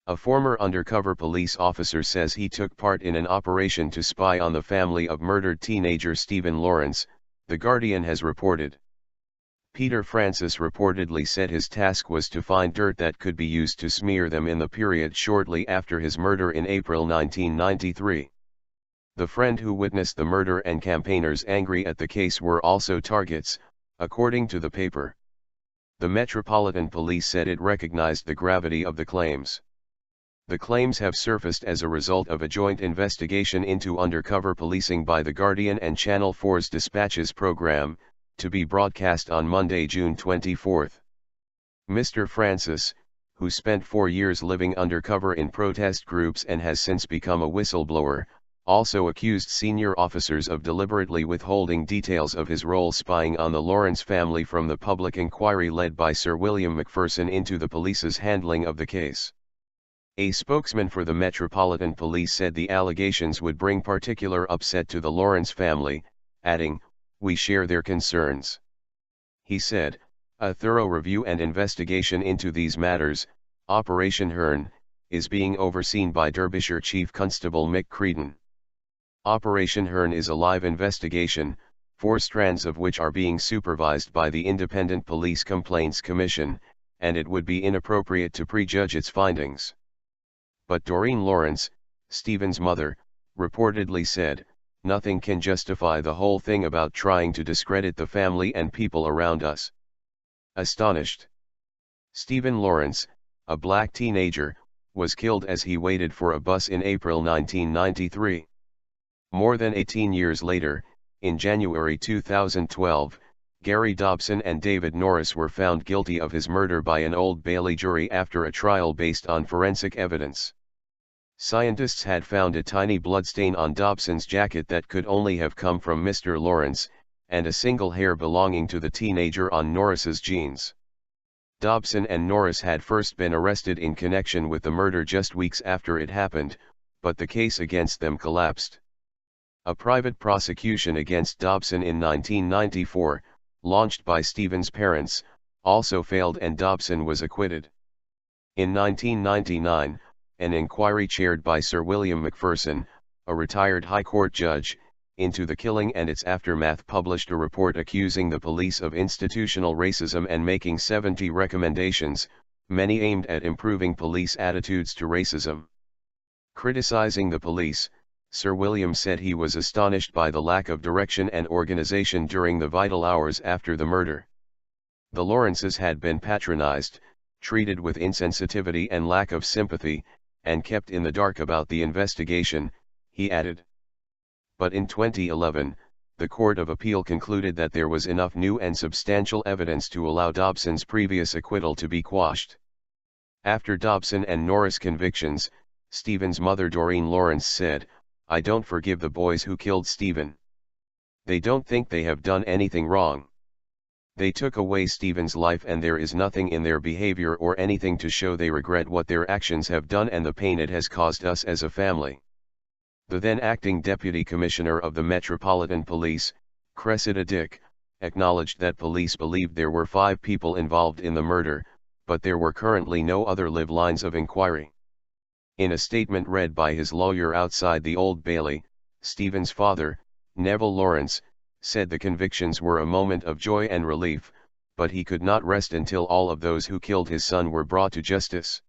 A former undercover police officer says he took part in an operation to spy on the family of murdered teenager Stephen Lawrence, The Guardian has reported. Peter Francis reportedly said his task was to find dirt that could be used to smear them in the period shortly after his murder in April 1993. The friend who witnessed the murder and campaigners angry at the case were also targets, according to the paper. The Metropolitan Police said it recognized the gravity of the claims. The claims have surfaced as a result of a joint investigation into undercover policing by The Guardian and Channel 4's Dispatches program, to be broadcast on Monday, June 24. Mr. Francis, who spent 4 years living undercover in protest groups and has since become a whistleblower, also accused senior officers of deliberately withholding details of his role spying on the Lawrence family from the public inquiry led by Sir William Macpherson into the police's handling of the case. A spokesman for the Metropolitan Police said the allegations would bring particular upset to the Lawrence family, adding, "We share their concerns." He said, "A thorough review and investigation into these matters, Operation Hearn, is being overseen by Derbyshire Chief Constable Mick Creedon. Operation Hearn is a live investigation, 4 strands of which are being supervised by the Independent Police Complaints Commission, and it would be inappropriate to prejudge its findings." But Doreen Lawrence, Stephen's mother, reportedly said, "Nothing can justify the whole thing about trying to discredit the family and people around us." Astonished. Stephen Lawrence, a black teenager, was killed as he waited for a bus in April 1993. More than 18 years later, in January 2012, Gary Dobson and David Norris were found guilty of his murder by an Old Bailey jury after a trial based on forensic evidence. Scientists had found a tiny bloodstain on Dobson's jacket that could only have come from Mr. Lawrence, and a single hair belonging to the teenager on Norris's jeans. Dobson and Norris had first been arrested in connection with the murder just weeks after it happened, but the case against them collapsed. A private prosecution against Dobson in 1994, launched by Stephen's parents, also failed and Dobson was acquitted. In 1999, an inquiry chaired by Sir William Macpherson, a retired High Court judge, into the killing and its aftermath published a report accusing the police of institutional racism and making 70 recommendations, many aimed at improving police attitudes to racism. Criticizing the police, Sir William said he was astonished by the lack of direction and organization during the vital hours after the murder. The Lawrences had been patronized, treated with insensitivity and lack of sympathy, and kept in the dark about the investigation, he added. But in 2011, the Court of Appeal concluded that there was enough new and substantial evidence to allow Dobson's previous acquittal to be quashed. After Dobson and Norris convictions, Stephen's mother Doreen Lawrence said, "I don't forgive the boys who killed Stephen. They don't think they have done anything wrong. They took away Stephen's life and there is nothing in their behavior or anything to show they regret what their actions have done and the pain it has caused us as a family." The then acting Deputy Commissioner of the Metropolitan Police, Cressida Dick, acknowledged that police believed there were 5 people involved in the murder, but there were currently no other live lines of inquiry. In a statement read by his lawyer outside the Old Bailey, Stephen's father, Neville Lawrence, said the convictions were a moment of joy and relief, but he could not rest until all of those who killed his son were brought to justice.